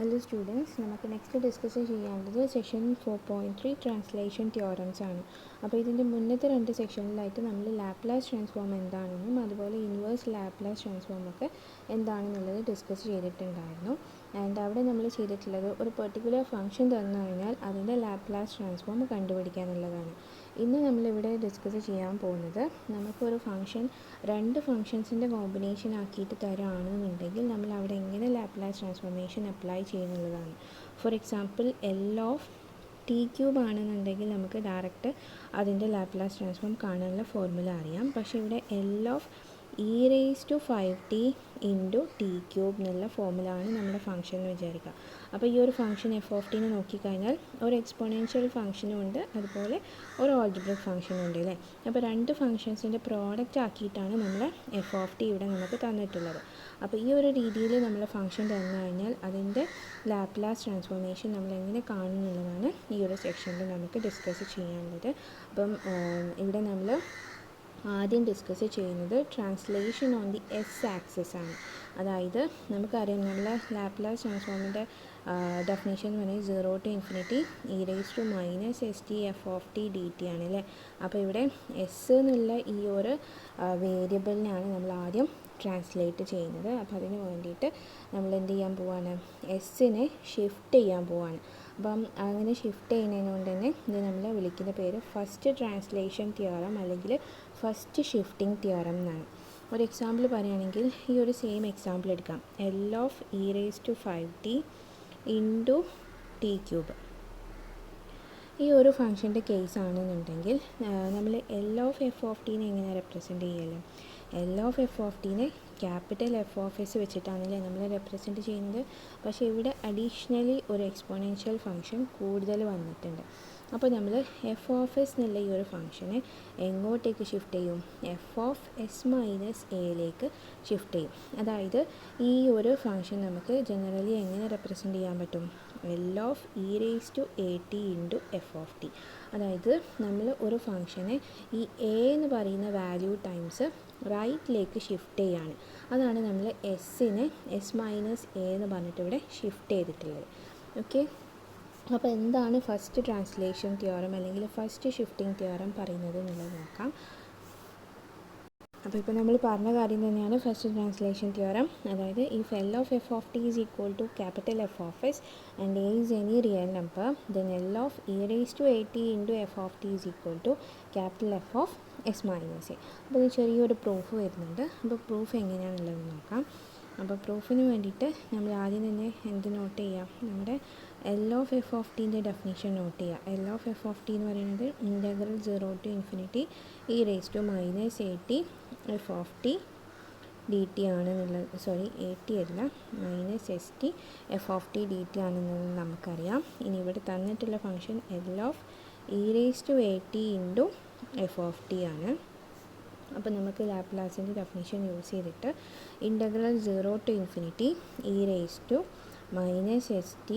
Hello students, നമുക്ക് next discuss ചെയ്യാനുള്ളത് section 4.3 translation തിയോറംസ് ആണ്. അപ്പോൾ ഇതിൻ്റെ മുന്നത്തെ 2 സെക്ഷനിലായിട്ട് നമ്മൾ ലാപ്ലാസ് ട്രാൻസ്ഫോം എന്താണെന്നും അതുപോലെ ഇൻവേഴ്സ് ലാപ്ലാസ് ട്രാൻസ്ഫോം ഒക്കെ എന്താണെന്നുള്ളത് ഡിസ്കസ് ചെയ്തിട്ടുണ്ടായിരുന്നു. ആൻഡ് അവിടെ നമ്മൾ ചെയ്തിട്ടുള്ളത് ഒരു പെർട്ടിക്കുലർ ഫംഗ്ഷൻ തന്നു കഴിഞ്ഞാൽ അതിൻ്റെ ലാപ്ലാസ് ട്രാൻസ്ഫോം കണ്ടുപിടിക്കാനുള്ളതാണ്. ഇന്ന് നമ്മളിവിടെ ഡിസ്കസ് ചെയ്യാൻ പോകുന്നത് നമുക്കൊരു ഫംഗ്ഷൻ 2 ഫംഗ്ഷൻസിൻ്റെ കോമ്പിനേഷൻ ആക്കിയിട്ട് തരാണെന്നുണ്ടെങ്കിൽ നമ്മൾ അവിടെ എങ്ങനെ ലാപ്ലാസ് ട്രാൻസ്ഫോർമേഷൻ അപ്ലൈ ചെയ്യുന്നുള്ളതാണ്. ഫോർ എക്സാമ്പിൾ L(t³ ആണെന്നുണ്ടെങ്കിൽ നമുക്ക് ഡയറക്റ്റ് അതിൻ്റെ ലാപ്ലാസ് ട്രാൻസ്ഫോം കാണാനുള്ള ഫോർമുല അറിയാം. പക്ഷേ ഇവിടെ L(e⁵t) ഇൻറ്റു t³ എന്നുള്ള ഫോർമുല ആണ് നമ്മുടെ ഫംഗ്ഷൻ എന്ന് വിചാരിക്കുക. അപ്പോൾ ഈ ഒരു ഫംഗ്ഷൻ f(t)നെ നോക്കിക്കഴിഞ്ഞാൽ ഒരു എക്സ്പോണൻഷ്യൽ ഫംഗ്ഷനും ഉണ്ട്, അതുപോലെ ഒരു ആൾജിബ്രിക് ഫംഗ്ഷനും ഉണ്ട് അല്ലേ. അപ്പോൾ 2 ഫംഗ്ഷൻസിൻ്റെ പ്രോഡക്റ്റ് ആക്കിയിട്ടാണ് നമ്മൾ f(t) ഇവിടെ നമുക്ക് തന്നിട്ടുള്ളത്. അപ്പോൾ ഈ ഒരു രീതിയിൽ നമ്മൾ ഫംഗ്ഷൻ തന്നു കഴിഞ്ഞാൽ അതിൻ്റെ ലാപ്ലാസ് ട്രാൻസ്ഫോർമേഷൻ നമ്മൾ എങ്ങനെ കാണുന്നുള്ളതാണ് ഈ ഒരു സെക്ഷനിൽ നമുക്ക് ഡിസ്കസ് ചെയ്യാനുള്ളത്. അപ്പം ഇവിടെ നമ്മൾ ആദ്യം ഡിസ്കസ് ചെയ്യുന്നത് translation on the S axis ആണ്. അതായത് നമുക്കറിയാം നമ്മൾ ലാപ്ലാസ് ട്രാൻസ്ഫോമിൻ്റെ ഡെഫിനേഷൻ എന്ന് പറഞ്ഞാൽ 0 to ∞ e⁻ st f(t) ആണ് അല്ലേ. അപ്പോൾ ഇവിടെ എസ് എന്നുള്ള ഈ ഒരു വേരിയബിളിനെയാണ് നമ്മൾ ആദ്യം ട്രാൻസ്ലേറ്റ് ചെയ്യുന്നത്. അപ്പോൾ അതിന് വേണ്ടിയിട്ട് നമ്മൾ എന്ത് ചെയ്യാൻ പോവാണ്, എസ്സിനെ ഷിഫ്റ്റ് ചെയ്യാൻ പോവാണ്. അപ്പം അങ്ങനെ ഷിഫ്റ്റ് ചെയ്യുന്നതിന് കൊണ്ട് തന്നെ ഇത് നമ്മൾ വിളിക്കുന്ന പേര് ഫസ്റ്റ് ട്രാൻസ്ലേഷൻ തിയറം അല്ലെങ്കിൽ ഫസ്റ്റ് ഷിഫ്റ്റിംഗ് തിയറം എന്നാണ്. ഒരു എക്സാമ്പിൾ പറയുകയാണെങ്കിൽ ഈ ഒരു സെയിം എക്സാമ്പിൾ എടുക്കാം. L(e⁵t) into t³. ഈ ഒരു ഫംഗ്ഷൻ്റെ കേസ് ആണെന്നുണ്ടെങ്കിൽ നമ്മൾ L(f)നെ എങ്ങനെ റെപ്രസെൻറ്റ് ചെയ്യല്ലോ, L(f)നെ ക്യാപിറ്റൽ F(s) വെച്ചിട്ടാണല്ലേ നമ്മൾ റെപ്രസെൻറ്റ് ചെയ്യുന്നത്. പക്ഷേ ഇവിടെ അഡീഷണലി ഒരു എക്സ്പോണൻഷ്യൽ ഫംഗ്ഷൻ കൂടുതൽ വന്നിട്ടുണ്ട്. അപ്പോൾ നമ്മൾ f(s) എന്നുള്ള ഈ ഒരു ഫംഗ്ഷനെ എങ്ങോട്ടേക്ക് ഷിഫ്റ്റ് ചെയ്യും, f(s)-a ഷിഫ്റ്റ് ചെയ്യും. അതായത് ഈ ഒരു ഫംഗ്ഷൻ നമുക്ക് ജനറലി എങ്ങനെ റെപ്രസെൻറ്റ് ചെയ്യാൻ പറ്റും, L(e⁵at) ഇൻറ്റു f(t). അതായത് നമ്മൾ ഒരു ഫംഗ്ഷനെ ഈ a എന്ന് പറയുന്ന വാല്യൂ ടൈംസ് റൈറ്റിലേക്ക് ഷിഫ്റ്റ് ചെയ്യാണ്. അതാണ് നമ്മൾ എസ്സിനെ s-a എന്ന് പറഞ്ഞിട്ട് ഇവിടെ ഷിഫ്റ്റ് ചെയ്തിട്ടുള്ളത്. ഓക്കെ, അപ്പോൾ എന്താണ് ഫസ്റ്റ് ട്രാൻസ്ലേഷൻ തിയറം അല്ലെങ്കിൽ ഫസ്റ്റ് ഷിഫ്റ്റിംഗ് തിയറം പറയുന്നത് എന്നുള്ളത് നോക്കാം. അപ്പോൾ ഇപ്പോൾ നമ്മൾ പറഞ്ഞ കാര്യം തന്നെയാണ് ഫസ്റ്റ് ട്രാൻസ്ലേഷൻ തിയറം. അതായത് if L(f)(t) is equal to capital F(s) and a is any real number, then L(e⁵at) into f(t) is equal to capital F(s-a). അപ്പോൾ ഇത് ചെറിയൊരു പ്രൂഫ് വരുന്നുണ്ട്. അപ്പോൾ പ്രൂഫ് എങ്ങനെയാണെന്നുള്ളത് നോക്കാം. അപ്പോൾ പ്രൂഫിന് വേണ്ടിയിട്ട് നമ്മൾ ആദ്യം തന്നെ എന്ത് നോട്ട് ചെയ്യാം, നമ്മുടെ L(f)(t)ൻ്റെ ഡെഫിനേഷൻ നോട്ട് ചെയ്യുക. L(f)(t) എന്ന് പറയുന്നത് (0 to e⁻at f(t) dt ആണെന്നുള്ളത്, at അല്ല -st f(t) dt ആണെന്നുള്ളത് നമുക്കറിയാം. ഇനി ഇവിടെ തന്നിട്ടുള്ള ഫംഗ്ഷൻ L(e⁵at) ഇൻറ്റു f(t) ആണ്. അപ്പോൾ നമുക്ക് ലാപ്ലാസിൻ്റെ ഡെഫിനേഷൻ യൂസ് ചെയ്തിട്ട് (0 to e⁻st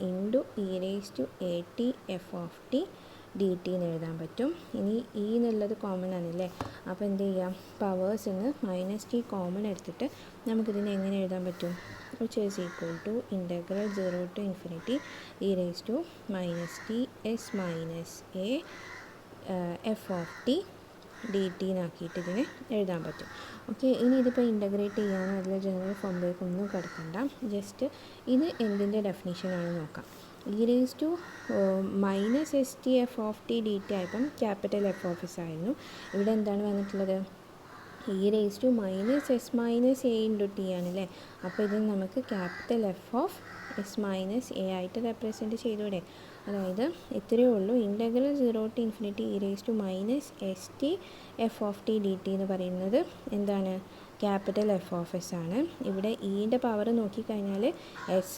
into e⁻at f(t) dt എന്ന് എഴുതാൻ പറ്റും. ഇനി ഇ എന്നുള്ളത് കോമൺ ആണല്ലേ, അപ്പോൾ എന്ത് ചെയ്യാം, പവേഴ്സിന് -t കോമൺ എടുത്തിട്ട് നമുക്കിതിനെ എങ്ങനെ എഴുതാൻ പറ്റും, which is equal to (0 to e⁻t s-a f(t) dt എന്നാക്കിയിട്ട് ഇതിനെ എഴുതാൻ പറ്റും. ഓക്കെ, ഇനി ഇതിപ്പോൾ ഇൻ്റഗ്രേറ്റ് ചെയ്യാനോ അതിൽ ജനറൽ ഫോമിലേക്ക് ഒന്നും കിടക്കണ്ട. ജസ്റ്റ് ഇത് എന്തിൻ്റെ ഡെഫിനേഷനാണ് നോക്കാം. e⁻ -st f(t) dt ആയപ്പം ക്യാപിറ്റൽ F(s) ആയിരുന്നു. ഇവിടെ എന്താണ് വന്നിട്ടുള്ളത്, e⁻s-a ഇൻറ്റു t ആണല്ലേ. അപ്പോൾ ഇത് നമുക്ക് ക്യാപിറ്റൽ F(s-a) ആയിട്ട് റെപ്രസെൻറ്റ് ചെയ്തൂടെ. അതായത് ഇത്രയേ ഉള്ളൂ. (0 to e⁻st f(t) dt എന്ന് പറയുന്നത് എന്താണ്, ക്യാപിറ്റൽ F(s) ആണ്. ഇവിടെ ഇൻ്റെ പവർ നോക്കിക്കഴിഞ്ഞാൽ s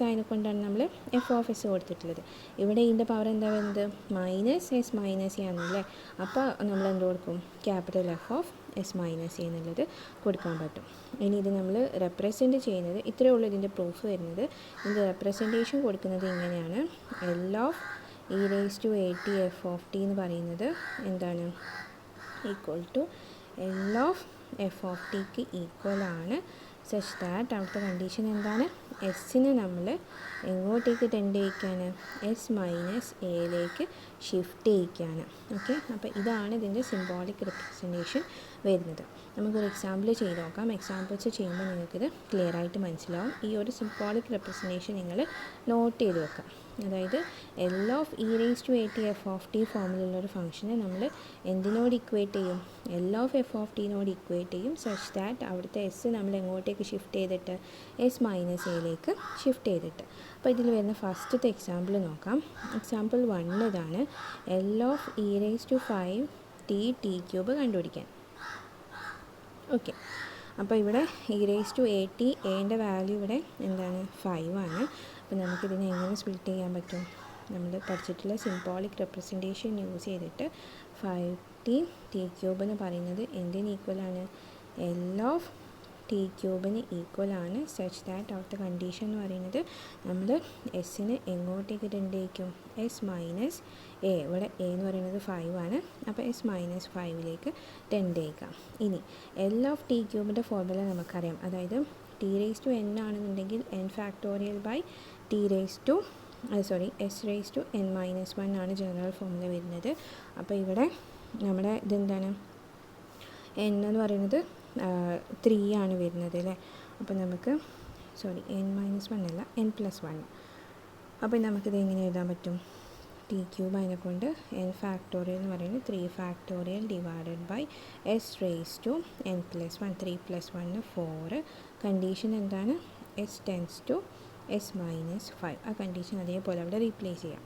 ആയതുകൊണ്ടാണ് നമ്മൾ f(s) കൊടുത്തിട്ടുള്ളത്. ഇവിടെ ഇൻ്റെ പവർ എന്താ വരുന്നത്, -s-a ആണല്ലേ. അപ്പോൾ നമ്മൾ എന്ത് കൊടുക്കും, ക്യാപിറ്റൽ F(s-a) എന്നുള്ളത് കൊടുക്കാൻ പറ്റും. ഇനി ഇത് നമ്മൾ റെപ്രസെൻറ്റ് ചെയ്യുന്നത് ഇത്രയേ ഉള്ളൂ. ഇതിൻ്റെ പ്രൂഫ് വരുന്നത്, ഇതിൻ്റെ റെപ്രസെൻറ്റേഷൻ കൊടുക്കുന്നത് ഇങ്ങനെയാണ്. L(e⁻at f(t) എന്ന് പറയുന്നത് എന്താണ്, ഈക്വൽ ടു L(f)(t) ഈക്വൽ ആണ് such that അവിടുത്തെ കണ്ടീഷൻ എന്താണ്, എസ്സിനെ നമ്മൾ എങ്ങോട്ടേക്ക് ടെൻഡ് ചെയ്യിക്കുകയാണ്, എസ് മൈനസ് എയിലേക്ക് ഷിഫ്റ്റ് ചെയ്യിക്കുകയാണ്. ഓക്കെ, അപ്പോൾ ഇതാണ് ഇതിൻ്റെ സിംബോളിക് റെപ്രസെൻറ്റേഷൻ വരുന്നത്. നമുക്കൊരു എക്സാമ്പിൾ ചെയ്ത് നോക്കാം. എക്സാമ്പിൾസ് ചെയ്യുമ്പോൾ നിങ്ങൾക്കിത് ക്ലിയർ ആയിട്ട് മനസ്സിലാവും. ഈ ഒരു സിംബോളിക് റെപ്രസെൻറ്റേഷൻ നിങ്ങൾ നോട്ട് ചെയ്ത് വെക്കാം. അതായത് L of E raise to A t f of t ഫോമിലുള്ളൊരു ഫംഗ്ഷനെ നമ്മൾ എന്തിനോട് ഇക്വേറ്റ് ചെയ്യും, എൽ ഓഫ് എഫ് ഓഫ് ടീനോട് ഇക്വേറ്റ് ചെയ്യും സച്ച് ദാറ്റ് അവിടുത്തെ എസ് നമ്മൾ എങ്ങോട്ടേക്ക് ഷിഫ്റ്റ് ചെയ്തിട്ട് എസ് മൈനസ് എയിലേക്ക് ഷിഫ്റ്റ് ചെയ്തിട്ട്. അപ്പോൾ ഇതിൽ വരുന്ന ഫസ്റ്റത്തെ എക്സാമ്പിൾ നോക്കാം. എക്സാമ്പിൾ 1 ഇതാണ്. L of E raise to 5 T cube കണ്ടുപിടിക്കാൻ. ഓക്കെ, അപ്പോൾ ഇവിടെ E raise to A T, എൻ്റെ വാല്യൂ ഇവിടെ എന്താണ് 5 ആണ്. അപ്പോൾ നമുക്കിതിനെ എങ്ങനെ സ്പ്ലിറ്റ് ചെയ്യാൻ പറ്റും, നമ്മൾ പഠിച്ചിട്ടുള്ള സിംബോളിക് റെപ്രസെൻറ്റേഷൻ യൂസ് ചെയ്തിട്ട് 5t ടി ക്യൂബ് എന്ന് പറയുന്നത് എന്തിന് ഈക്വലാണ്, എൽ ഓഫ് ടി ക്യൂബിന് ഈക്വലാണ് സച്ച് ദാറ്റ് അവിടുത്തെ കണ്ടീഷൻ എന്ന് പറയുന്നത് നമ്മൾ എസ്സിന് എങ്ങോട്ടേക്ക് ടെൻഡ് ചെയ്യിക്കും, എസ് മൈനസ് എ. ഇവിടെ എ എന്ന് പറയുന്നത് 5 ആണ്. അപ്പോൾ എസ് മൈനസ് 5ലേക്ക് ടെൻഡ് ചെയ്യിക്കാം. ഇനി എൽ ഓഫ് ടി ക്യൂബിൻ്റെ ഫോർമുല നമുക്കറിയാം. അതായത് ടി റേസ് ടു എൻ ആണെന്നുണ്ടെങ്കിൽ n factorial by t raise to s raise to n minus 1 ആണ് ജനറൽ ഫോർമുല വരുന്നത്. അപ്പോൾ ഇവിടെ നമ്മുടെ ഇതെന്താണ്, എൻ എന്ന് പറയുന്നത് 3 ആണ് വരുന്നത് അല്ലേ. അപ്പോൾ നമുക്ക് എൻ മൈനസ് 1 അല്ല, എൻ പ്ലസ് 1. അപ്പോൾ നമുക്കിത് എങ്ങനെ എഴുതാൻ പറ്റും, ടി ക്യൂബ് അതിനെ കൊണ്ട് എൻ ഫാക്ടോറിയൽ എന്ന് പറയുന്നത് 3 factorial divided by s raise to n plus 1. 3 plus 1 4. Condition എന്താണ്, s tends to s minus 5. ആ കണ്ടീഷൻ അതേപോലെ അവിടെ റീപ്ലേസ് ചെയ്യാം.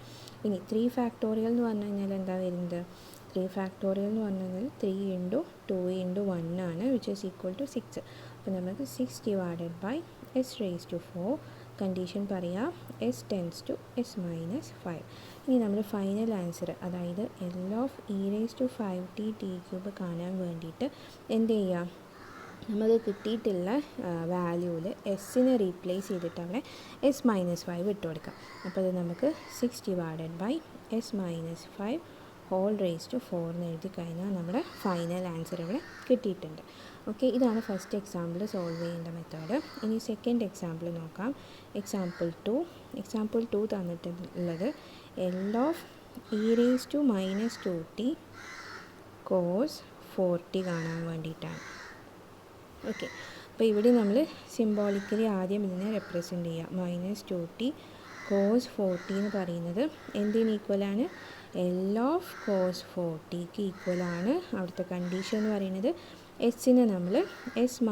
ഇനി 3 ഫാക്ടോറിയൽ എന്ന് പറഞ്ഞു കഴിഞ്ഞാൽ എന്താ വരുന്നത്, 3 ഫാക്ടോറിയൽ എന്ന് പറഞ്ഞു കഴിഞ്ഞാൽ 3 ഇൻറ്റു 2 ഇൻറ്റു 1 ആണ്, വിച്ച് ഈസ് ഈക്വൽ ടു 6. അപ്പോൾ നമുക്ക് 6 divided by s raise to 4. Condition പറയാം, s tends to s minus 5. ഇനി നമ്മൾ ഫൈനൽ ആൻസർ, അതായത് L of E raise to 5t t cube കാണാൻ വേണ്ടിയിട്ട് എന്ത് ചെയ്യുക, നമുക്ക് കിട്ടിയിട്ടുള്ള വാല്യൂവിൽ എസ്സിനെ റീപ്ലേസ് ചെയ്തിട്ട് അവിടെ എസ് മൈനസ് 5 ഇട്ട് കൊടുക്കാം. അപ്പോൾ അത് നമുക്ക് 6 divided by S minus 5 whole raise to 4 എന്ന് എഴുതി കഴിഞ്ഞാൽ നമ്മുടെ ഫൈനൽ ആൻസർ ഇവിടെ കിട്ടിയിട്ടുണ്ട്. ഓക്കെ, ഇതാണ് ഫസ്റ്റ് എക്സാമ്പിൾ സോൾവ് ചെയ്യേണ്ട മെത്തേഡ്. ഇനി സെക്കൻഡ് എക്സാമ്പിൾ നോക്കാം. എക്സാമ്പിൾ 2 തന്നിട്ടുള്ളത് L of E raise to minus 2t cos 4t കാണാൻ വേണ്ടിയിട്ടാണ്. ഓക്കെ, അപ്പോൾ ഇവിടെ നമ്മൾ സിംബോളിക്കലി ആദ്യം ഇതിനെ റെപ്രസെൻ്റ് ചെയ്യുക. മൈനസ് 2t കോസ് 4t എന്ന് പറയുന്നത് എന്തിന് ഈക്വലാണ്, എൽ ഓഫ് കോസ് 4tക്ക് ഈക്വലാണ്. അവിടുത്തെ കണ്ടീഷൻ എന്ന് പറയുന്നത് എസ്സിനെ നമ്മൾ എസ്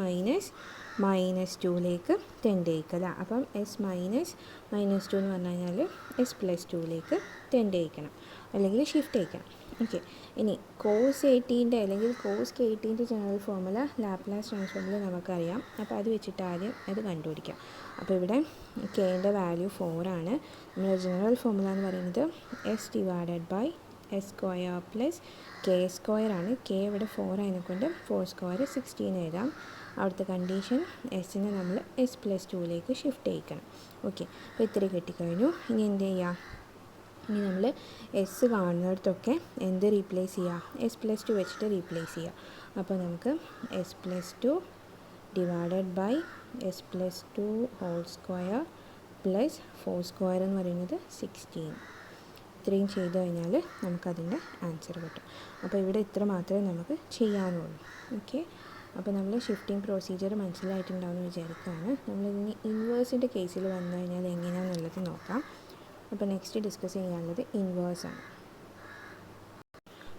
മൈനസ് 2ലേക്ക് ടെൻഡ് ചെയ്യിക്കല. അപ്പം എസ് മൈനസ് 2 എന്ന് പറഞ്ഞു കഴിഞ്ഞാൽ എസ് പ്ലസ് 2ലേക്ക് ടെൻഡ് ചെയ്യിക്കണം, അല്ലെങ്കിൽ ഷിഫ്റ്റ് ചെയ്യിക്കണം. ഓക്കെ, ഇനി കോസ് 18 അല്ലെങ്കിൽ cos k18 general formula Laplace ട്രാൻസ്ഫോമിൽ നമുക്കറിയാം. അപ്പോൾ അത് വെച്ചിട്ട് ആദ്യം അത് കണ്ടുപിടിക്കാം. അപ്പോൾ ഇവിടെ കെൻ്റെ വാല്യൂ 4 ആണ്. നമ്മുടെ ജനറൽ ഫോർമുല എന്ന് പറയുന്നത് S divided by S square plus K square ആണ്. കെ ഇവിടെ 4 ആയതിനെക്കൊണ്ട് 4 സ്ക്വയർ 16 എഴുതാം. അവിടുത്തെ കണ്ടീഷൻ എസ്സിനെ നമ്മൾ എസ് പ്ലസ് 2ലേക്ക് ഷിഫ്റ്റ് ചെയ്യിക്കണം. ഓക്കെ, അപ്പോൾ ഇത്രയും കിട്ടിക്കഴിഞ്ഞു. ഇനി എന്ത് ചെയ്യാം, ഇനി നമ്മൾ എസ് കാണുന്നിടത്തൊക്കെ എന്ത് റീപ്ലേസ് ചെയ്യുക, എസ് പ്ലസ് 2 വെച്ചിട്ട് റീപ്ലേസ് ചെയ്യുക. അപ്പോൾ നമുക്ക് S plus 2 divided by S plus 2 whole square plus 4 square എന്ന് പറയുന്നത് 16. ഇത്രയും ചെയ്ത് കഴിഞ്ഞാൽ നമുക്കതിൻ്റെ ആൻസർ കിട്ടും. അപ്പോൾ ഇവിടെ ഇത്ര മാത്രമേ നമുക്ക് ചെയ്യാനുള്ളൂ. ഓക്കെ, അപ്പോൾ നമ്മൾ ഷിഫ്റ്റിംഗ് പ്രൊസീജിയർ മനസ്സിലായിട്ടുണ്ടാവുമെന്ന് വിചാരിക്കുകയാണ്. നമ്മളിനി ഇൻവേഴ്സിൻ്റെ കേസിൽ വന്നു കഴിഞ്ഞാൽ എങ്ങനെയാണെന്നുള്ളത് നോക്കാം. അപ്പോൾ നെക്സ്റ്റ് ഡിസ്കസ് ചെയ്യാനുള്ളത് ഇൻവേഴ്സാണ്.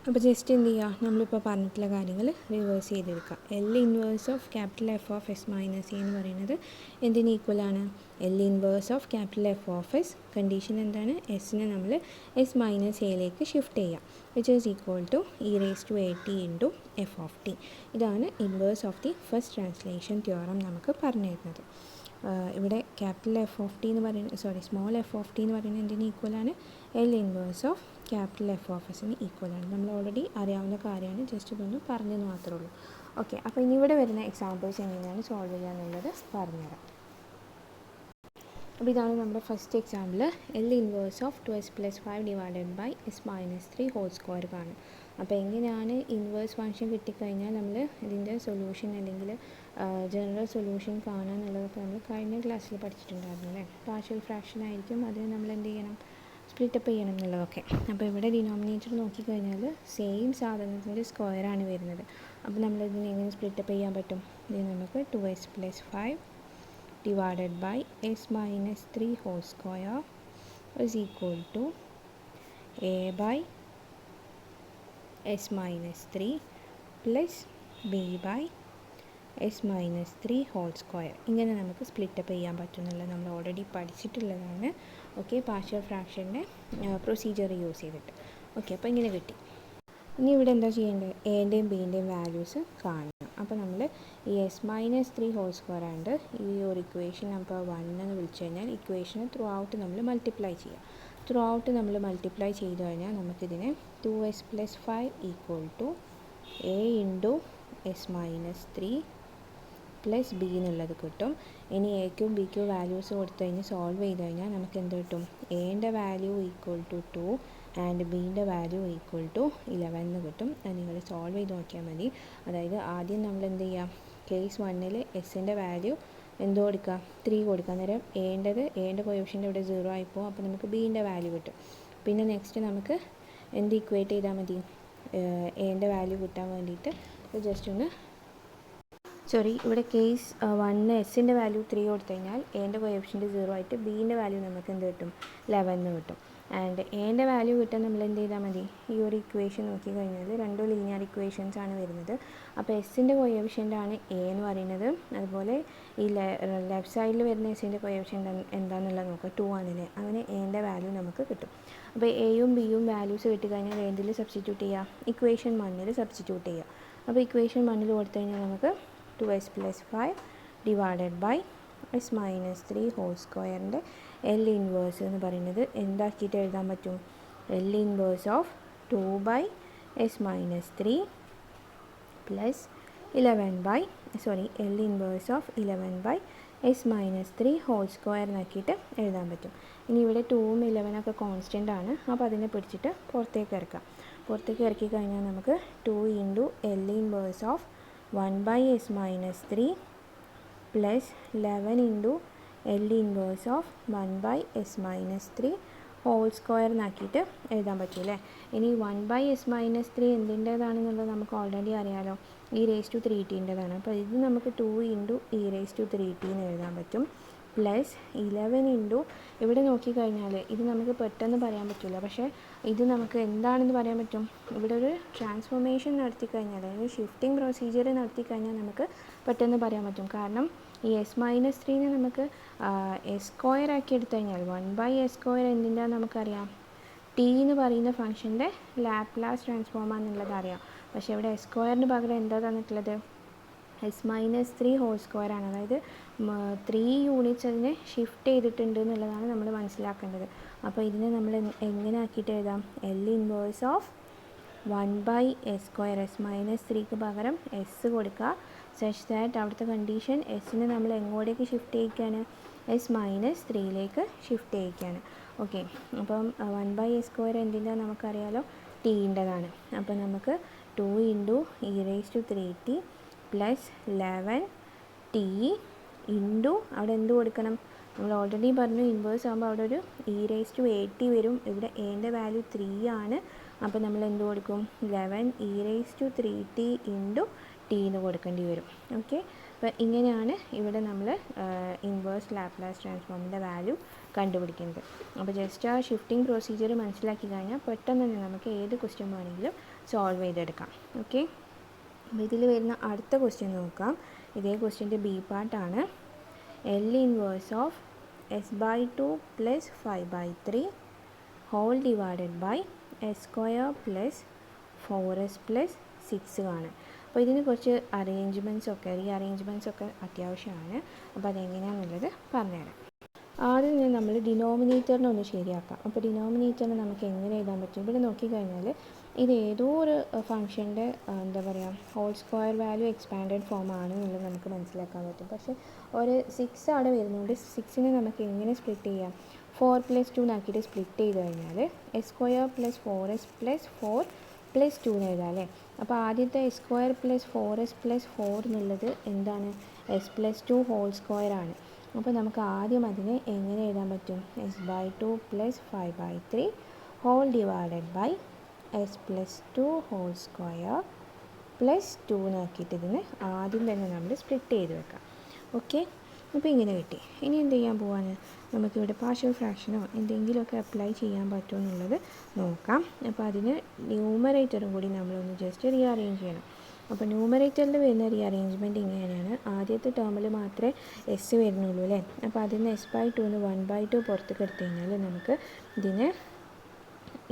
അപ്പോൾ ജസ്റ്റ് എന്ത് ചെയ്യുക, നമ്മളിപ്പോൾ പറഞ്ഞിട്ടുള്ള കാര്യങ്ങൾ റിവേഴ്സ് ചെയ്തെടുക്കുക. L inverse of capital f of s minus എന്ന് പറയുന്നത് എന്തിന് ഈക്വലാണ്, L inverse of capital f of s. Condition എന്താണ്, എസ്സിനെ നമ്മൾ എസ് മൈനസ് എയിലേക്ക് ഷിഫ്റ്റ് ചെയ്യാം, which is equal to e raise to A t into f of t. ഇതാണ് inverse of the first translation theorem നമുക്ക് പറഞ്ഞു തരുന്നത്. ഇവിടെ ക്യാപിറ്റൽ എഫ് ഓഫ് ടി എന്ന് പറയുന്നത് സ്മോൾ എഫ് ഓഫ് ടി എന്ന് പറയുന്നത് എന്തിന് ഈക്വലാണ്, L inverse of capital f of എസിന് ഈക്വലാണ്. നമ്മൾ ഓൾറെഡി അറിയാവുന്ന കാര്യമാണ്, ജസ്റ്റ് ഇതൊന്ന് പറഞ്ഞെന്ന് മാത്രമേ ഉള്ളൂ. ഓക്കെ, അപ്പോൾ ഇനി ഇവിടെ വരുന്ന എക്സാമ്പിൾസ് എങ്ങനെയാണ് സോൾവ് ചെയ്യുക എന്നുള്ളത് പറഞ്ഞുതരാം. അപ്പോൾ ഇതാണ് നമ്മുടെ first example. L inverse of 2s plus 5 divided by S minus 3 whole square കാണും. അപ്പോൾ എങ്ങനെയാണ് ഇൻവേഴ്സ് ഫംഗ്ഷൻ കിട്ടിക്കഴിഞ്ഞാൽ നമ്മൾ ഇതിൻ്റെ സൊല്യൂഷൻ അല്ലെങ്കിൽ ജനറൽ സൊല്യൂഷൻ കാണുക എന്നുള്ളതൊക്കെ നമ്മൾ കഴിഞ്ഞ ക്ലാസ്സിൽ പഠിച്ചിട്ടുണ്ടായിരുന്നു അല്ലേ. പാർഷ്യൽ ഫ്രാക്ഷൻ ആയിരിക്കും, അതിന് നമ്മൾ എന്ത് ചെയ്യണം, സ്പ്ലിറ്റപ്പ് ചെയ്യണം എന്നുള്ളതൊക്കെ. അപ്പോൾ ഇവിടെ ഡിനോമിനേറ്റർ നോക്കിക്കഴിഞ്ഞാൽ സെയിം സാധനത്തിൻ്റെ സ്ക്വയറാണ് വരുന്നത്. അപ്പോൾ നമ്മളിതിനെ എങ്ങനെ സ്പ്ലിറ്റപ്പ് ചെയ്യാൻ പറ്റും? ഇത് നമുക്ക് 2s + 5 divided by s minus 3 whole square is equal to a by s minus 3 plus b by s minus 3 whole square. ഇങ്ങനെ നമുക്ക് സ്പ്ലിറ്റപ്പ് ചെയ്യാൻ പറ്റുന്നുള്ളത് നമ്മൾ ഓൾറെഡി പഠിച്ചിട്ടുള്ളതാണ്. ഓക്കെ, പാർഷ്യൽ ഫ്രാക്ഷൻ്റെ പ്രൊസീജിയർ യൂസ് ചെയ്തിട്ട്. ഓക്കെ, അപ്പോൾ ഇങ്ങനെ കിട്ടി. ഇനി ഇവിടെ എന്താ ചെയ്യേണ്ടത്? എൻ്റെയും ബീൻ്റെയും വാല്യൂസ് കാണണം. അപ്പോൾ നമ്മൾ ഈ എസ് മൈനസ് 3 ഹോൾ സ്ക്വയർ ആണ്ട് ഈ ഒരു ഇക്വേഷൻ നമ്പർ 1 എന്ന് വിളിച്ചു കഴിഞ്ഞാൽ ഇക്വേഷന് ത്രൂ ഔട്ട് നമ്മൾ മൾട്ടിപ്ലൈ ചെയ്യുക. ത്രൂ ഔട്ട് നമ്മൾ മൾട്ടിപ്ലൈ ചെയ്ത് കഴിഞ്ഞാൽ നമുക്കിതിനെ 2s + 5 equal to a into S minus 3 plus B എന്നുള്ളത് കിട്ടും. ഇനി എക്കും ബിക്കും വാല്യൂസ് കൊടുത്തു കഴിഞ്ഞ് സോൾവ് ചെയ്ത് കഴിഞ്ഞാൽ നമുക്ക് എന്ത് കിട്ടും? എൻ്റെ വാല്യൂ ഈക്വൽ ടു 2 ആൻഡ് ബീൻ്റെ വാല്യൂ ഈക്വൽ ടു 11 എന്ന് കിട്ടും. അത് നിങ്ങൾ സോൾവ് ചെയ്ത് നോക്കിയാൽ മതി. അതായത് ആദ്യം നമ്മൾ എന്ത് ചെയ്യാം, കേസ് 1-ൽ എസിൻ്റെ വാല്യൂ എന്ത് കൊടുക്കുക? 3 കൊടുക്കുക. അന്നേരം എൻ്റെ കോഎഫിഷ്യൻ്റ് ഇവിടെ 0 ആയിപ്പോൾ. അപ്പോൾ നമുക്ക് ബീൻ്റെ വാല്യൂ കിട്ടും. പിന്നെ നെക്സ്റ്റ് നമുക്ക് എന്ത് ഇക്വേറ്റ് ചെയ്താൽ മതി? എൻ്റെ വാല്യൂ കിട്ടാൻ വേണ്ടിയിട്ട് ജസ്റ്റ് ഒന്ന് ഇവിടെ കേസ് 1 എസിൻ്റെ വാല്യൂ 3 കൊടുത്തു കഴിഞ്ഞാൽ എൻ്റെ കോഎഫിഷ്യൻ്റ് 0 ആയിട്ട് ബീൻ്റെ വാല്യൂ നമുക്ക് എന്ത് കിട്ടും? 11 കിട്ടും. ആൻഡ് എൻ്റെ വാല്യൂ കിട്ടാൻ നമ്മൾ എന്ത് ചെയ്താൽ മതി? ഈ ഒരു ഇക്വേഷൻ നോക്കി കഴിഞ്ഞാൽ രണ്ടും ലീനിയർ ഇക്വേഷൻസ് ആണ് വരുന്നത്. അപ്പോൾ എസിൻ്റെ കോഎഫിഷ്യൻ്റ് ആണ് എ എന്ന് പറയുന്നത്. അതുപോലെ ഈ ലെഫ്റ്റ് സൈഡിൽ വരുന്ന എസിൻ്റെ കോഎഫിഷ്യൻ്റ് എന്താണെന്നുള്ളത് നോക്കുക, 2 ആണല്ലേ. അങ്ങനെ എൻ്റെ വാല്യൂ നമുക്ക് കിട്ടും. അപ്പോൾ എയും ബിയും വാല്യൂസ് കിട്ടിക്കഴിഞ്ഞാൽ എന്തിൽ സബ്സ്റ്റിറ്റ്യൂട്ട് ചെയ്യുക? ഇക്വേഷൻ 1-ൽ സബ്സ്റ്റിറ്റ്യൂട്ട് ചെയ്യുക. അപ്പോൾ ഇക്വേഷൻ 1-ൽ കൊടുത്തു കഴിഞ്ഞാൽ നമുക്ക് 2s + 5 divided by s minus 3 whole squareൻ്റെ L ഇൻവേഴ്സ് എന്ന് പറയുന്നത് എന്താക്കിയിട്ട് എഴുതാൻ പറ്റും? L inverse of 2 by s minus 3 plus 11 by L inverse of 11 by s minus 3 whole square എന്നാക്കിയിട്ട് എഴുതാൻ പറ്റും. ഇനി ഇവിടെ 2ഉം 11 ഒക്കെ കോൺസ്റ്റൻ്റ് ആണ്. അപ്പോൾ അതിനെ പിടിച്ചിട്ട് പുറത്തേക്ക് ഇറക്കാം. പുറത്തേക്ക് ഇറക്കി കഴിഞ്ഞാൽ നമുക്ക് 2 into L inverse of 1 by s minus 3 plus 11 into L inverse of 1 by s minus 3 whole square എന്നാക്കിയിട്ട് എഴുതാൻ പറ്റും അല്ലേ. ഇനി 1 by s minus 3 എന്തിൻ്റേതാണെന്നുള്ളത് നമുക്ക് ഓൾറെഡി അറിയാമല്ലോ, e⁻3t അപ്പോൾ ഇത് നമുക്ക് 2 ഇൻറ്റു e⁻3t എന്ന് എഴുതാൻ പറ്റും. പ്ലസ് 11 ഇൻറ്റു ഇവിടെ നോക്കിക്കഴിഞ്ഞാൽ ഇത് നമുക്ക് പെട്ടെന്ന് പറയാൻ പറ്റില്ല, പക്ഷേ ഇത് നമുക്ക് എന്താണെന്ന് പറയാൻ പറ്റും? ഇവിടെ ഒരു ട്രാൻസ്ഫോർമേഷൻ നടത്തിക്കഴിഞ്ഞാൽ, അതായത് ഷിഫ്റ്റിംഗ് പ്രൊസീജിയർ നടത്തിക്കഴിഞ്ഞാൽ നമുക്ക് പെട്ടെന്ന് പറയാൻ പറ്റും. കാരണം ഈ എസ് മൈനസ് 3നെ നമുക്ക് എസ് സ്ക്വയർ ആക്കി എടുത്തു കഴിഞ്ഞാൽ 1 by s സ്ക്വയർ എന്തിൻ്റെയാണെന്ന് നമുക്കറിയാം, ടി എന്ന് പറയുന്ന ഫംഗ്ഷൻ്റെ ലാപ്ലാസ് ട്രാൻസ്ഫോം ആണെന്നുള്ളത് അറിയാം. പക്ഷേ ഇവിടെ എസ് സ്ക്വയറിന് പകരം എന്താ തന്നിട്ടുള്ളത്? എസ് മൈനസ് 3 ഹോൾ സ്ക്വയർ ആണ്. അതായത് 3 യൂണിറ്റ്സ് അതിനെ ഷിഫ്റ്റ് ചെയ്തിട്ടുണ്ട് എന്നുള്ളതാണ് നമ്മൾ മനസ്സിലാക്കേണ്ടത്. അപ്പോൾ ഇതിനെ നമ്മൾ എങ്ങനെ ആക്കിയിട്ട് എഴുതാം? L inverse of 1 by s square, s minus 3ക്ക് പകരം എസ് കൊടുക്കുക. സച്ച് ദാറ്റ് അവിടുത്തെ കണ്ടീഷൻ എസ്സിനെ നമ്മൾ എങ്ങോട്ടേക്ക് ഷിഫ്റ്റ് ചെയ്യിക്കുകയാണ്? എസ് മൈനസ് 3ലേക്ക് ഷിഫ്റ്റ് ചെയ്യിക്കുകയാണ്. ഓക്കെ, അപ്പം 1 by s സ്ക്വയർ എന്തിൻ്റെ നമുക്കറിയാലോ, ടീൻ്റെതാണ്. അപ്പോൾ നമുക്ക് 2 into e⁻3t plus 11 t into അവിടെ എന്ത് കൊടുക്കണം? നമ്മൾ ഓൾറെഡി പറഞ്ഞു ഇൻവേഴ്സ് ആകുമ്പോൾ അവിടെ ഒരു e⁻80 വരും. ഇവിടെ എൻ്റെ വാല്യൂ 3 ആണ്. അപ്പോൾ നമ്മൾ എന്ത് കൊടുക്കും? 11 e⁻3t ഇൻറ്റു ടി എന്ന് കൊടുക്കേണ്ടി വരും. ഓക്കെ, അപ്പോൾ ഇങ്ങനെയാണ് ഇവിടെ നമ്മൾ ഇൻവേഴ്സ് ലാപ്ലാസ് ട്രാൻസ്ഫോമിൻ്റെ വാല്യൂ കണ്ടുപിടിക്കുന്നത്. അപ്പോൾ ജസ്റ്റ് ആ ഷിഫ്റ്റിംഗ് പ്രൊസീജിയർ മനസ്സിലാക്കി കഴിഞ്ഞാൽ പെട്ടെന്ന് തന്നെ നമുക്ക് ഏത് ക്വസ്റ്റ്യൻ വേണമെങ്കിലും സോൾവ് ചെയ്തെടുക്കാം. ഓക്കെ, അപ്പോൾ ഇതിൽ വരുന്ന അടുത്ത ക്വസ്റ്റ്യൻ നോക്കാം. ഇതേ ക്വസ്റ്റ്യൻ്റെ ബി പാർട്ടാണ്. L inverse of s/2 plus 5/3 whole divided by s square plus 4s plus 6 ആണ്. അപ്പോൾ ഇതിന് കുറച്ച് റീഅറേഞ്ച്മെൻറ്റ്സ് ഒക്കെ അത്യാവശ്യമാണ്. അപ്പോൾ അതെങ്ങനെയാണെന്നുള്ളത് പറഞ്ഞുതരാം. ആദ്യം തന്നെ നമ്മൾ ഡിനോമിനേറ്ററിനെ ഒന്ന് ശരിയാക്കാം. അപ്പോൾ ഡിനോമിനേറ്ററിനെ നമുക്ക് എങ്ങനെ എഴുതാൻ പറ്റും? ഇവിടെ നോക്കിക്കഴിഞ്ഞാൽ ഇത് ഏതോ ഒരു ഫംഗ്ഷൻ്റെ എന്താ പറയുക whole square value expanded form ആണ് എന്നുള്ളത് നമുക്ക് മനസ്സിലാക്കാൻ പറ്റും. പക്ഷേ ഒരു 6 അവിടെ വരുന്നതുകൊണ്ട് 6നെ നമുക്ക് എങ്ങനെ സ്പ്ലിറ്റ് ചെയ്യാം? 4 + 2 ആക്കിയിട്ട് സ്പ്ലിറ്റ് ചെയ്ത് കഴിഞ്ഞാൽ s square plus 4s plus 4 plus 2 എന്ന് എഴുതാം അല്ലേ. അപ്പോൾ ആദ്യത്തെ എസ് സ്ക്വയർ പ്ലസ് 4s+4 എന്നുള്ളത് എന്താണ്? s+2 ഹോൾ സ്ക്വയർ ആണ്. അപ്പോൾ നമുക്ക് ആദ്യം അതിനെ എങ്ങനെ എഴുതാൻ പറ്റും? s/2 + 5/3 whole divided by s+2 whole square plus 2 എന്നാക്കിയിട്ട് ഇതിന് ആദ്യം തന്നെ നമ്മൾ സ്പ്ലിറ്റ് ചെയ്ത് വെക്കാം. ഓക്കെ, അപ്പോൾ ഇങ്ങനെ കിട്ടി. ഇനി എന്ത് ചെയ്യാൻ പോവാണ്? നമുക്കിവിടെ പാർഷ്യൽ ഫ്രാക്ഷനോ എന്തെങ്കിലുമൊക്കെ അപ്ലൈ ചെയ്യാൻ പറ്റുമോ എന്നുള്ളത് നോക്കാം. അപ്പോൾ അതിന് ന്യൂമറേറ്ററും കൂടി നമ്മളൊന്ന് ജസ്റ്റ് റീഅറേഞ്ച് ചെയ്യണം. അപ്പോൾ ന്യൂമറേറ്ററിൽ വരുന്ന റീഅറേഞ്ച്മെൻറ്റ് ഇങ്ങനെയാണ്. ആദ്യത്തെ ടേമിൽ മാത്രമേ എസ് വരുന്നുള്ളൂ അല്ലേ? അപ്പോൾ അതിന് s/2 1/2 പുറത്തേക്ക് എടുത്തു കഴിഞ്ഞാൽ നമുക്ക് ഇതിനെ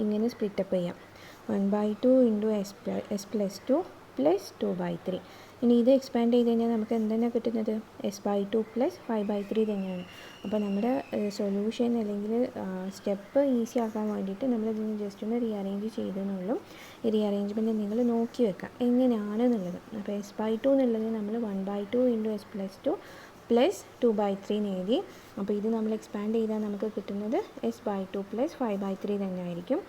ഇങ്ങനെ സ്പ്ലിറ്റപ്പ് ചെയ്യാം. 1/2 × s+2 + 2/3. ഇനി ഇത് എക്സ്പാൻഡ് ചെയ്ത് കഴിഞ്ഞാൽ നമുക്ക് എന്താണ് കിട്ടുന്നത്? s/2 + 5/3 തന്നെയാണ്. അപ്പോൾ നമ്മുടെ സൊല്യൂഷൻ അല്ലെങ്കിൽ സ്റ്റെപ്പ് ഈസി ആക്കാൻ വേണ്ടിയിട്ട് നമ്മളിതിന് ജസ്റ്റ് ഒന്ന് റീഅറേഞ്ച് ചെയ്തെന്നുള്ളൂ. ഈ റീഅറേഞ്ച്മെൻറ്റ് നിങ്ങൾ നോക്കി വെക്കാം എങ്ങനെയാണെന്നുള്ളത്. അപ്പോൾ s/2 എന്നുള്ളത് നമ്മൾ 1/2 × s+2 + 2/3 എഴുതി. അപ്പോൾ ഇത് നമ്മൾ എക്സ്പാൻഡ് ചെയ്താൽ നമുക്ക് കിട്ടുന്നത് s/2 + 5/3 തന്നെ ആയിരിക്കും.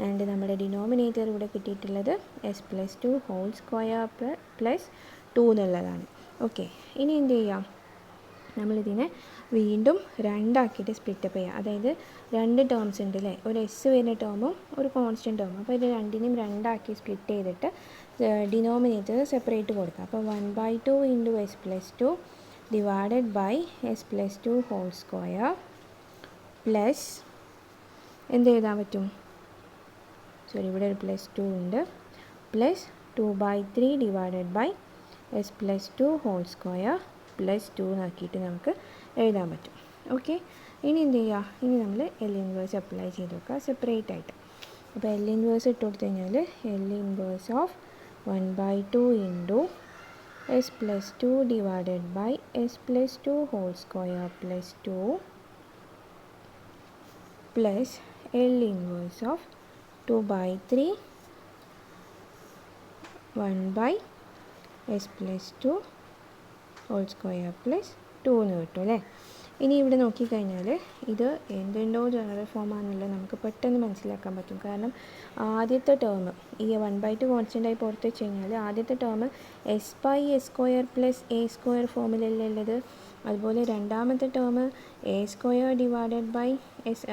ആൻഡ് നമ്മുടെ ഡിനോമിനേറ്റർ ഇവിടെ കിട്ടിയിട്ടുള്ളത് s+2 ഹോൾ സ്ക്വയർ പ്ലസ് 2 എന്നുള്ളതാണ്. ഓക്കെ, ഇനി എന്ത് ചെയ്യാം? നമ്മളിതിനെ വീണ്ടും രണ്ടാക്കിയിട്ട് സ്പ്ലിറ്റപ്പ് ചെയ്യാം. അതായത് രണ്ട് ടേംസ് ഉണ്ട് അല്ലേ? ഒരു എസ് വരുന്ന ടേമും ഒരു കോൺസ്റ്റൻറ്റ് ടേമും. അപ്പോൾ ഇത് രണ്ടിനെയും രണ്ടാക്കി സ്പ്ലിറ്റ് ചെയ്തിട്ട് ഡിനോമിനേറ്റർ സെപ്പറേറ്റ് കൊടുക്കുക. അപ്പോൾ 1/2 × s+2 divided by s+2 whole square plus എന്ത് എഴുതാൻ പറ്റും? സോറി, ഇവിടെ ഒരു +2 ഉണ്ട്. Plus 2/3 divided by s+2 whole square plus 2 എന്നാക്കിയിട്ട് നമുക്ക് എഴുതാൻ പറ്റും. ഓക്കെ, ഇനി എന്ത് ചെയ്യുക? ഇനി നമ്മൾ L ഇൻവേഴ്സ് അപ്ലൈ ചെയ്ത് നോക്കുക സെപ്പറേറ്റ് ആയിട്ട്. അപ്പോൾ L ഇൻവേഴ്സ് ഇട്ട് കൊടുത്തു കഴിഞ്ഞാൽ L inverse of 1/2 × s+2 divided by s+2 whole square plus 2 plus L inverse of 2/3 1/s+2 whole square plus 2 എന്ന് കിട്ടും അല്ലേ? ഇനി ഇവിടെ നോക്കിക്കഴിഞ്ഞാൽ ഇത് എന്തുണ്ടോ ജനറൽ ഫോമാണെന്നുള്ളത് നമുക്ക് പെട്ടെന്ന് മനസ്സിലാക്കാൻ പറ്റും. കാരണം ആദ്യത്തെ ടേം ഈ 1/2 കോൺസ്റ്റൻ്റായി പുറത്ത് വെച്ച് കഴിഞ്ഞാൽ ആദ്യത്തെ ടേം s/s² പ്ലസ് a² ഫോമിലല്ലേ ഉള്ളത്. അതുപോലെ രണ്ടാമത്തെ term a² divided by s²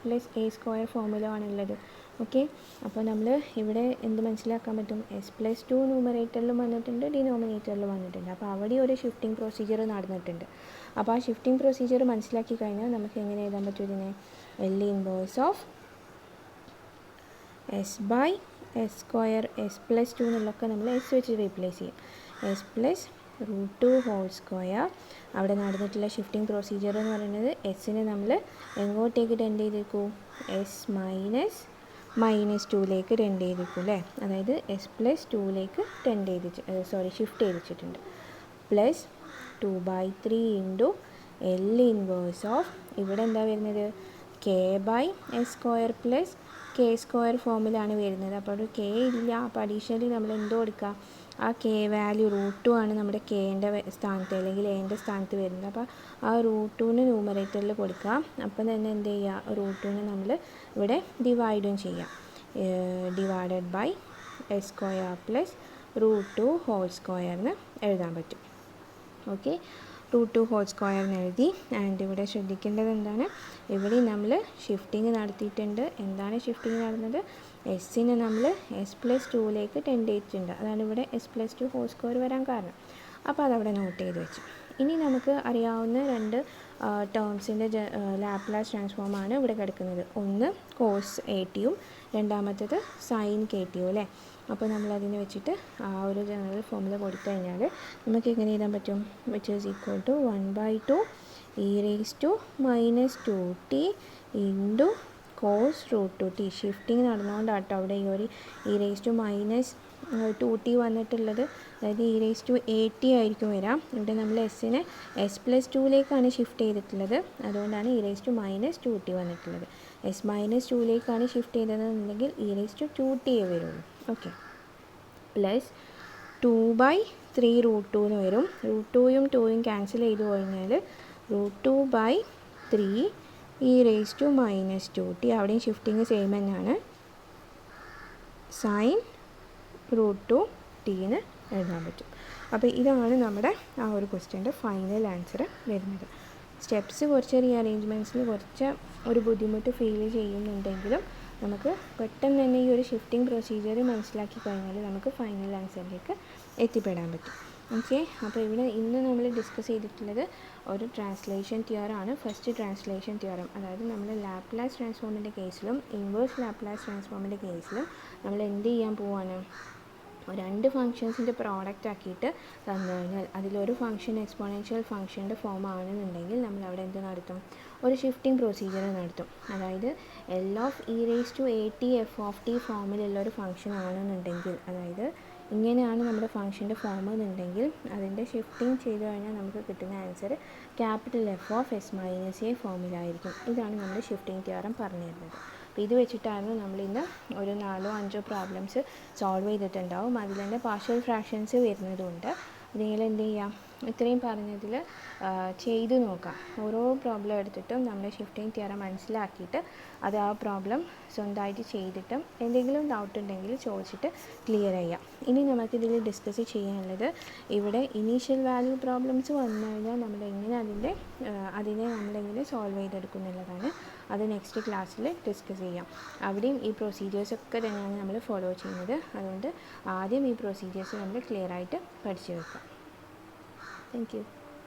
plus a² ഫോമിലാണുള്ളത്. ഓക്കെ, അപ്പോൾ നമ്മൾ ഇവിടെ എന്ത് മനസ്സിലാക്കാൻ പറ്റും? s+2 ന്യൂമറേറ്ററിലും വന്നിട്ടുണ്ട്, ഡിനോമിനേറ്ററിലും വന്നിട്ടുണ്ട്. അപ്പോൾ അവിടെ ഒരു ഷിഫ്റ്റിംഗ് പ്രൊസീജിയർ നടന്നിട്ടുണ്ട്. അപ്പോൾ ആ ഷിഫ്റ്റിംഗ് പ്രൊസീജിയർ മനസ്സിലാക്കി കഴിഞ്ഞാൽ നമുക്ക് എങ്ങനെ എഴുതാൻ പറ്റും ഇതിനെ? L inverse of s/s² s+2 എന്നുള്ളതൊക്കെ നമ്മൾ s വെച്ച് റീപ്ലേസ് ചെയ്യും. s+√2 whole square. അവിടെ നടന്നിട്ടുള്ള ഷിഫ്റ്റിംഗ് പ്രൊസീജിയർ എന്ന് പറയുന്നത് എസ്സിനെ നമ്മൾ എങ്ങോട്ടേക്ക് ടെൻഡ് ചെയ്തേക്കും? s-2ലേക്ക് ടെൻഡ് ചെയ്തേക്കും അല്ലേ? അതായത് s+2ലേക്ക് ഷിഫ്റ്റ് ചെയ്ത് വെച്ചിട്ടുണ്ട്. പ്ലസ് 2/3 × L ഇൻവേഴ്സ് ഓഫ് ഇവിടെ എന്താ വരുന്നത്? k/s² പ്ലസ് k² ഫോമിലാണ് വരുന്നത്. അപ്പോൾ ഒരു k ഇല്ല. അപ്പോൾ അഡീഷണലി നമ്മൾ എന്തോ കൊടുക്കുക? ആ k വാല്യൂ √2 ആണ് നമ്മുടെ kൻ്റെ സ്ഥാനത്ത് അല്ലെങ്കിൽ എൻ്റെ സ്ഥാനത്ത് വരുന്നത്. അപ്പോൾ ആ √2ന് ന്യൂമറേറ്ററിൽ കൊടുക്കുക. അപ്പം തന്നെ എന്ത് ചെയ്യുക? √2നെ നമ്മൾ ഇവിടെ ഡിവൈഡും ചെയ്യാം. Divided by s² plus √2 whole സ്ക്വയറിന് എഴുതാൻ പറ്റും. ഓക്കെ, √2 ഹോൾ സ്ക്വയറിന് എഴുതി. ആൻഡ് ഇവിടെ ശ്രദ്ധിക്കേണ്ടത് എന്താണ്? ഇവിടെ നമ്മൾ ഷിഫ്റ്റിംഗ് നടത്തിയിട്ടുണ്ട്. എന്താണ് ഷിഫ്റ്റിംഗ് നടന്നത്? എസ്സിനെ നമ്മൾ s+2ലേക്ക് ടെൻഡ് ചെയ്തിട്ടുണ്ട്. അതാണ് ഇവിടെ s+2 ഹോൾ സ്ക്വയർ വരാൻ കാരണം. അപ്പോൾ അതവിടെ നോട്ട് ചെയ്ത് വെച്ചു. ഇനി നമുക്ക് അറിയാവുന്ന രണ്ട് ടേംസിൻ്റെ ലാപ്ലാസ് ട്രാൻസ്ഫോമാണ് ഇവിടെ കിടക്കുന്നത്. ഒന്ന് cos ATയും രണ്ടാമത്തേത് sin KTയും അല്ലേ? അപ്പോൾ നമ്മളതിനെ വെച്ചിട്ട് ആ ഒരു ജനറൽ ഫോമുല കൊടുത്തു കഴിഞ്ഞാൽ നമുക്ക് എങ്ങനെ എഴുതാൻ പറ്റും? Which is equal to 1/2 e⁻² into cos √2t. Shifting നടന്നുകൊണ്ടാട്ടോ അവിടെ ഈ ഒരു e⁻²t വന്നിട്ടുള്ളത്. അതായത് e⁻AT ആയിരിക്കും വരാം. ഇവിടെ നമ്മൾ എസ്സിനെ s+2ലേക്കാണ് ഷിഫ്റ്റ് ചെയ്തിട്ടുള്ളത്. അതുകൊണ്ടാണ് e⁻²t വന്നിട്ടുള്ളത്. s-2ലേക്കാണ് ഷിഫ്റ്റ് ചെയ്തതെന്നുണ്ടെങ്കിൽ e⁻2t വരുള്ളൂ. ഓക്കെ, പ്ലസ് 2/3 √2 എന്ന് വരും. √2യും 2യും ക്യാൻസൽ ചെയ്ത് കഴിഞ്ഞാൽ √2/3 e⁻²t. അവിടെയും ഷിഫ്റ്റിംഗ് സെയിം തന്നെയാണ്. sin √2t എന്ന് എഴുതാൻ പറ്റും. അപ്പോൾ ഇതാണ് നമ്മുടെ ആ ഒരു ക്വസ്റ്റ്യൻ്റെ ഫൈനൽ ആൻസർ വരുന്നത്. സ്റ്റെപ്സ് കുറച്ച് റീഅറേഞ്ച്മെൻറ്റ്സിൽ കുറച്ച് ഒരു ബുദ്ധിമുട്ട് ഫീൽ ചെയ്യുന്നുണ്ടെങ്കിലും നമുക്ക് പെട്ടെന്ന് തന്നെ ഈ ഒരു ഷിഫ്റ്റിംഗ് പ്രൊസീജിയർ മനസ്സിലാക്കി കഴിഞ്ഞാൽ നമുക്ക് ഫൈനൽ ആൻസറിലേക്ക് എത്തിപ്പെടാൻ പറ്റും. ഓക്കെ, അപ്പോൾ ഇവിടെ ഇന്ന് നമ്മൾ ഡിസ്കസ് ചെയ്തിട്ടുള്ളത് ഒരു ട്രാൻസ്ലേഷൻ തിയറാണ്. ഫസ്റ്റ് ട്രാൻസ്ലേഷൻ തിയറം, അതായത് നമ്മൾ ലാപ്ലാസ് ട്രാൻസ്ഫോമിൻ്റെ കേസിലും ഇൻവേഴ്സ് ലാപ്ലാസ് ട്രാൻസ്ഫോമിൻ്റെ കേസിലും നമ്മൾ എന്ത് ചെയ്യാൻ പോവാണ്, രണ്ട് ഫങ്ഷൻസിൻ്റെ പ്രോഡക്റ്റ് ആക്കിയിട്ട് തന്നു കഴിഞ്ഞാൽ അതിലൊരു ഫംഗ്ഷൻ എക്സ്പോണൻഷ്യൽ ഫംഗ്ഷൻ്റെ ഫോം ആണെന്നുണ്ടെങ്കിൽ നമ്മൾ അവിടെ എന്ത് നടത്തും, ഒരു ഷിഫ്റ്റിംഗ് പ്രൊസീജിയർ നടത്തും. അതായത് L(at)(f)(t) ഫോമിലുള്ള ഒരു ഫംഗ്ഷൻ ആണെന്നുണ്ടെങ്കിൽ, അതായത് ഇങ്ങനെയാണ് നമ്മുടെ ഫംഗ്ഷൻ്റെ ഫോം എന്നുണ്ടെങ്കിൽ അതിൻ്റെ ഷിഫ്റ്റിംഗ് ചെയ്ത് കഴിഞ്ഞാൽ നമുക്ക് കിട്ടുന്ന ആൻസർ F(s)-a ഫോമിലായിരിക്കും. ഇതാണ് നമ്മൾ ഷിഫ്റ്റിംഗ് തിയറം പറഞ്ഞു തരുന്നത്. അപ്പോൾ ഇത് വെച്ചിട്ടായിരുന്നു നമ്മളിന്ന് ഒരു 4-5 പ്രോബ്ലംസ് സോൾവ് ചെയ്തിട്ടുണ്ടാവും. അതിൽ തന്നെ പാർഷ്യൽ ഫ്രാക്ഷൻസ് വരുന്നതുകൊണ്ട് നിങ്ങൾ എന്ത് ചെയ്യാം, ഇത്രയും പറഞ്ഞതിൽ ചെയ്ത് നോക്കാം. ഓരോ പ്രോബ്ലം എടുത്തിട്ടും നമ്മൾ ഷിഫ്റ്റിംഗ് തിയറം മനസ്സിലാക്കിയിട്ട് അത് ആ പ്രോബ്ലം സ്വന്തമായിട്ട് ചെയ്തിട്ടും എന്തെങ്കിലും ഡൗട്ട് ഉണ്ടെങ്കിൽ ചോദിച്ചിട്ട് ക്ലിയർ ചെയ്യാം. ഇനി നമുക്കിതിൽ ഡിസ്കസ് ചെയ്യാനുള്ളത്, ഇവിടെ ഇനീഷ്യൽ വാല്യൂ പ്രോബ്ലംസ് വന്നു കഴിഞ്ഞാൽ നമ്മൾ എങ്ങനെ അതിനെ നമ്മളെങ്ങനെ സോൾവ് ചെയ്തെടുക്കുന്നുള്ളതാണ്. അത് നെക്സ്റ്റ് ക്ലാസ്സിൽ ഡിസ്കസ് ചെയ്യാം. അവിടെയും ഈ പ്രൊസീജിയേഴ്സൊക്കെ തന്നെയാണ് നമ്മൾ ഫോളോ ചെയ്യുന്നത്. അതുകൊണ്ട് ആദ്യം ഈ പ്രൊസീജിയേഴ്സ് നമ്മൾ ക്ലിയർ ആയിട്ട് പഠിച്ചു വെക്കാം. Thank you.